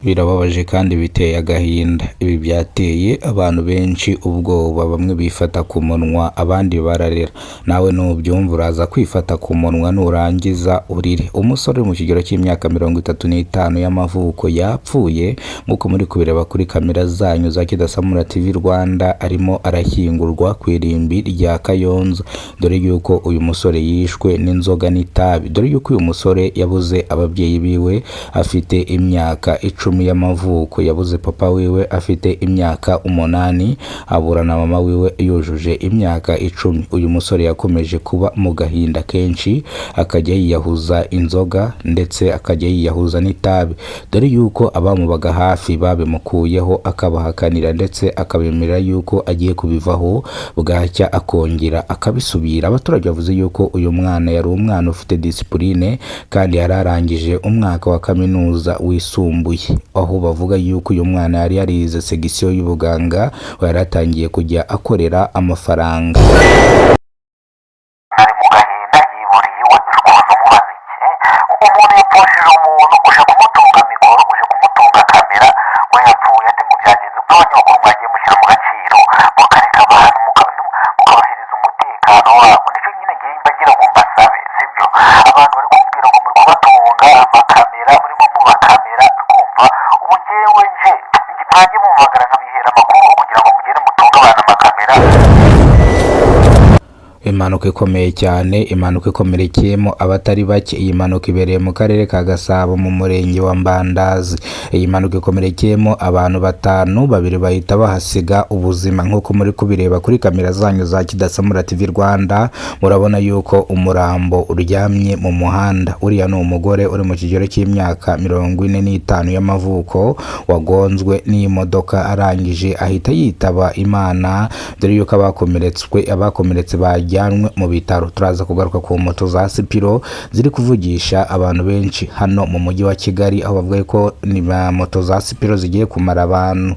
Birababaje kandi biteye agahinda. Ibi byateye abantu benshi ubwoba, bamwe bifata ku munwa abandi bararira. Nawe nubyumva uraza kwifata ku munwa nurangiza urire. Umusore mu kigero cy'imyaka 35 y'amavuko yapfuye nk'uko muri kubireba kuri kamera zanyu za Kidasamura TV Rwanda, arimo arashyingurwa ku irimbi rya Kayonza, dore yuko uyu musore yishwe n'inzoga n'itabi. Dore yuko uyu musore yabuze ababyeyi biwe afite imyaka 10 y'amavuko, yabuze papa wiwe afite imyaka 8, abura na mama wiwe yujuje imyaka 10. Uyu musore yakomeje kuba mu gahinda kenshi, akajya yiyahuza inzoga ndetse akajya yiyahuza n'itabi, dore yuko abamubaga hafi babimukuyeho akabahakanira ndetse akabemerera yuko agiye kubivaho, bwacya akongera akabisubira. Abaturage bavuze yuko uyu mwana yari umwana ufite discipline kandi yararangije umwaka wa kaminuza wisumbuye, aho bavuga yuko uyu mwana yari yarize segisiyo y'ubuganga, yaratangiye kujya akorera amafaranga. Ari mu gahinda yiburiye we rwose umubaza iki umuntu yapfushije umuntu uje kumutunga mikoro, uje kumutunga kamera, we yapfuye ati ngo byagenze uko abanyamakuru mwagiye mushyira mu gaciro mukareka abantu mukabahiriza umutekano wabo. Nicyo nyine ngiye mbagira ngo mbasabe, sibyo? Abantu bari kumbwira ngo muri kubatunga amakamera, murimo mubakamera, kumva ubu ngewe nje mwagiye mumagara nkabihera amakuru kugira ngo mugende mutunge abantu amakamera. Impanuka ikomeye cyane, impanuka ikomerekeyemo abatari bake. Iyi mpanuka ibereye mu karere ka Gasabo mu murenge wa Mbandazi. Iyi mpanuka ikomerekeyemo abantu 5, babiri bahita bahasiga ubuzima nk'uko muri kubireba kuri kamera zanyu za Kidasamura TV Rwanda. Murabona yuko umurambo uryamye mu muhanda. Uriya ni umugore uri mu kigero cy'imyaka 45 y'amavuko, wagonzwe n'imodoka arangije ahita yitaba Imana, dore yuko abakomeretse bajyanwe mu bitaro. Turaza kugaruka ku moto za Sipiro ziri kuvugisha abantu benshi hano mu mujyi wa Kigali, aho bavuga ko ni moto za Sipiro zigiye kumara abantu.